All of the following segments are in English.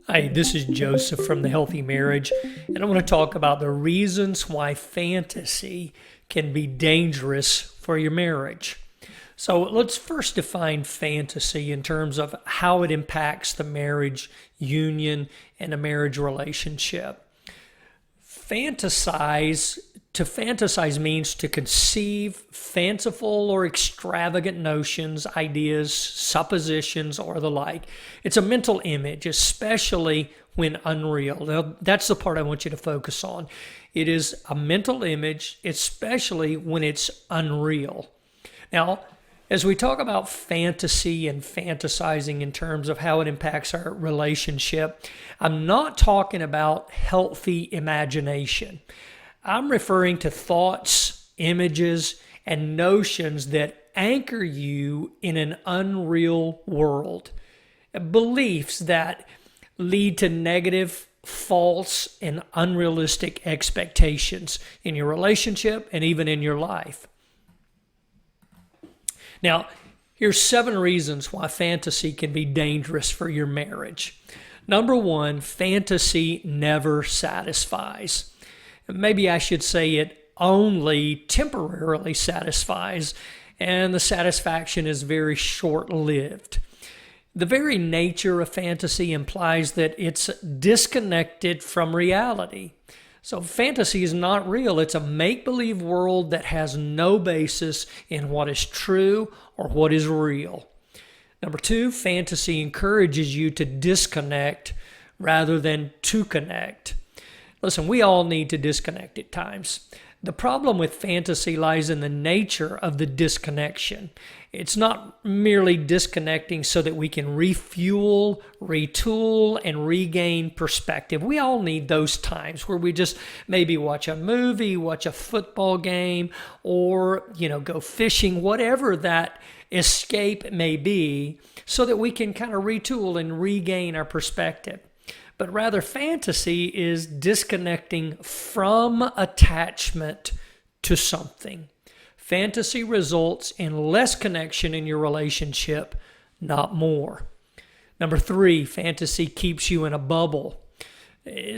Hi, this is Joseph from The Healthy Marriage, and I want to talk about the reasons why fantasy can be dangerous for your marriage. So let's first define fantasy in terms of how it impacts the marriage union and a marriage relationship. To fantasize means to conceive fanciful or extravagant notions, ideas, suppositions, or the like. It's a mental image, especially when unreal. Now, that's the part I want you to focus on. It is a mental image, especially when it's unreal. Now, as we talk about fantasy and fantasizing in terms of how it impacts our relationship, I'm not talking about healthy imagination. I'm referring to thoughts, images, and notions that anchor you in an unreal world. Beliefs that lead to negative, false, and unrealistic expectations in your relationship and even in your life. Now, here's 7 reasons why fantasy can be dangerous for your marriage. Number 1, fantasy never satisfies. Maybe I should say it only temporarily satisfies, and the satisfaction is very short-lived. The very nature of fantasy implies that it's disconnected from reality. So fantasy is not real. It's a make-believe world that has no basis in what is true or what is real. Number 2, fantasy encourages you to disconnect rather than to connect. Listen, we all need to disconnect at times. The problem with fantasy lies in the nature of the disconnection. It's not merely disconnecting so that we can refuel, retool, and regain perspective. We all need those times where we just maybe watch a movie, watch a football game, or, go fishing, whatever that escape may be, so that we can kind of retool and regain our perspective. But rather, fantasy is disconnecting from attachment to something. Fantasy results in less connection in your relationship, not more. Number 3, fantasy keeps you in a bubble.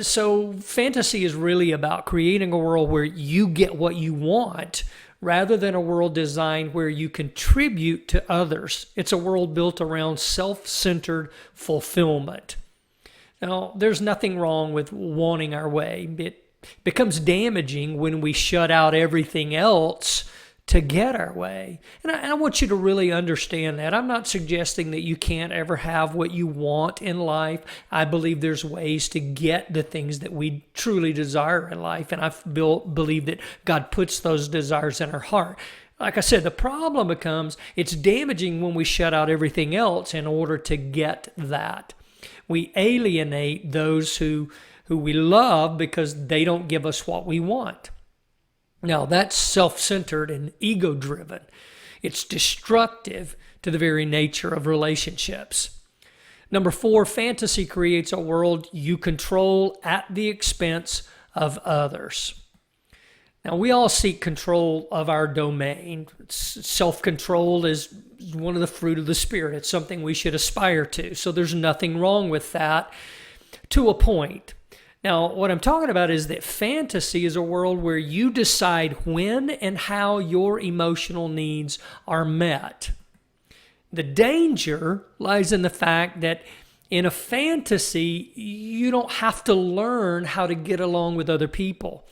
So fantasy is really about creating a world where you get what you want rather than a world designed where you contribute to others. It's a world built around self-centered fulfillment. Now, there's nothing wrong with wanting our way. It becomes damaging when we shut out everything else to get our way. And I want you to really understand that. I'm not suggesting that you can't ever have what you want in life. I believe there's ways to get the things that we truly desire in life. And I believe that God puts those desires in our heart. Like I said, the problem becomes it's damaging when we shut out everything else in order to get that. We alienate those who we love because they don't give us what we want. Now, that's self-centered and ego-driven. It's destructive to the very nature of relationships. Number 4, fantasy creates a world you control at the expense of others. Now, we all seek control of our domain. Self-control is one of the fruit of the Spirit. It's something we should aspire to. So there's nothing wrong with that to a point. Now, what I'm talking about is that fantasy is a world where you decide when and how your emotional needs are met. The danger lies in the fact that in a fantasy, you don't have to learn how to get along with other people.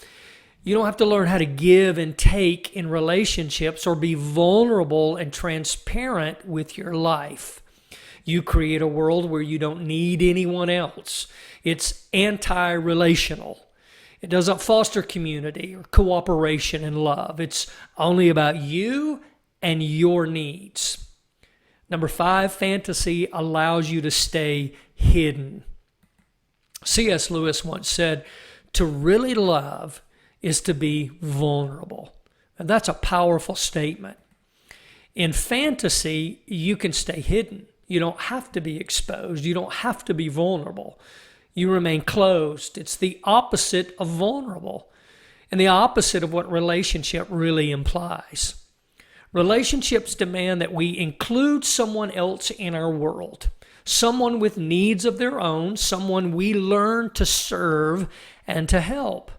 You don't have to learn how to give and take in relationships or be vulnerable and transparent with your life. You create a world where you don't need anyone else. It's anti-relational. It doesn't foster community or cooperation and love. It's only about you and your needs. Number 5, fantasy allows you to stay hidden. C.S. Lewis once said, "To really love is to be vulnerable." And that's a powerful statement. In fantasy, you can stay hidden. You don't have to be exposed. You don't have to be vulnerable. You remain closed. It's the opposite of vulnerable and the opposite of what relationship really implies. Relationships demand that we include someone else in our world, someone with needs of their own, someone we learn to serve and to help.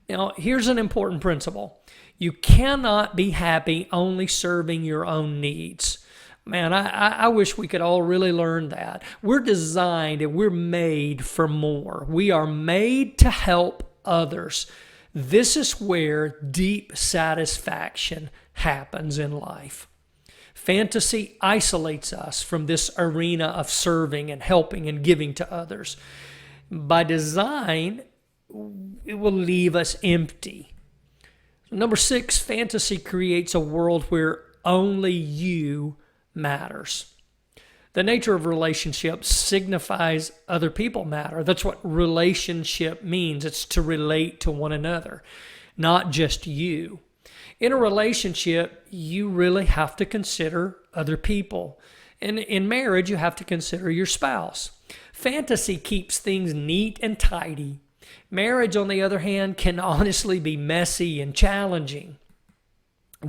Now, here's an important principle. You cannot be happy only serving your own needs. Man, I wish we could all really learn that. We're designed and we're made for more. We are made to help others. This is where deep satisfaction happens in life. Fantasy isolates us from this arena of serving and helping and giving to others. By design, it will leave us empty. Number 6, fantasy creates a world where only you matters. The nature of relationships signifies other people matter. That's what relationship means. It's to relate to one another, not just you. In a relationship, you really have to consider other people. And in marriage, you have to consider your spouse. Fantasy keeps things neat and tidy. Marriage, on the other hand, can honestly be messy and challenging.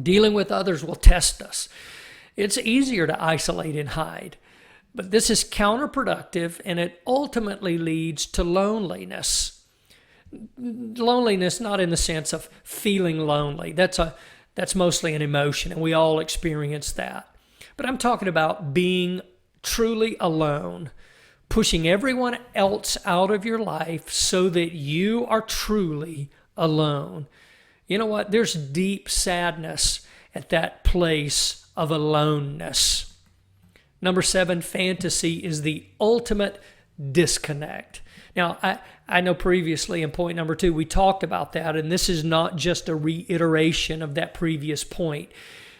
Dealing with others will test us. It's easier to isolate and hide. But this is counterproductive, and it ultimately leads to loneliness. Loneliness not in the sense of feeling lonely. That's mostly an emotion, and we all experience that. But I'm talking about being truly alone, pushing everyone else out of your life so that you are truly alone. You know what? There's deep sadness at that place of aloneness. Number 7, fantasy is the ultimate disconnect. Now, I know previously in point number 2, we talked about that, and this is not just a reiteration of that previous point,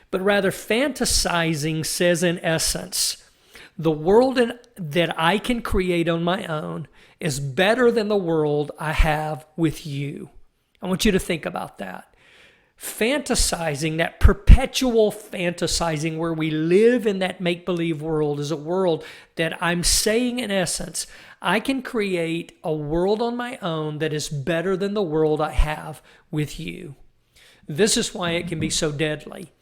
but rather fantasizing says in essence, the world that I can create on my own is better than the world I have with you. I want you to think about that. Fantasizing, that perpetual fantasizing where we live in that make-believe world, is a world that I'm saying in essence, I can create a world on my own that is better than the world I have with you. This is why it can be so deadly.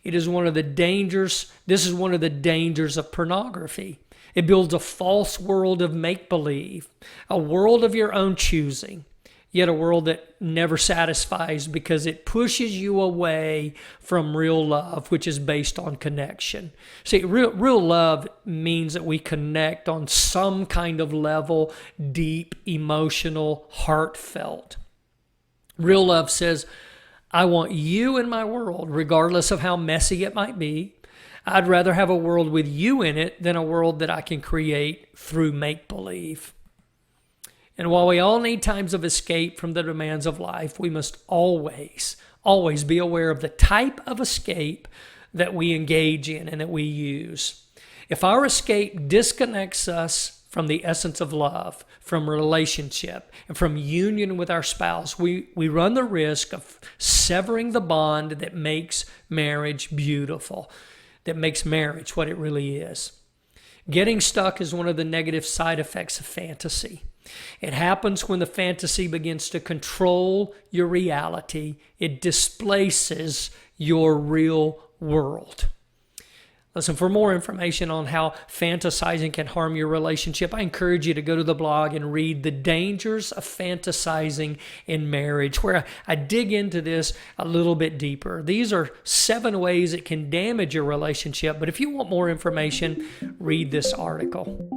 It is one of the dangers. This is one of the dangers of pornography. It builds a false world of make-believe, a world of your own choosing, yet a world that never satisfies because it pushes you away from real love, which is based on connection. See, real love means that we connect on some kind of level, deep, emotional, heartfelt. Real love says, I want you in my world, regardless of how messy it might be. I'd rather have a world with you in it than a world that I can create through make-believe. And while we all need times of escape from the demands of life, we must always be aware of the type of escape that we engage in and that we use. If our escape disconnects us from the essence of love, from relationship, and from union with our spouse, we run the risk of severing the bond that makes marriage beautiful, that makes marriage what it really is. Getting stuck is one of the negative side effects of fantasy. It happens when the fantasy begins to control your reality. It displaces your real world. Listen, for more information on how fantasizing can harm your relationship, I encourage you to go to the blog and read The Dangers of Fantasizing in Marriage, where I dig into this a little bit deeper. These are 7 ways it can damage your relationship, but if you want more information, read this article.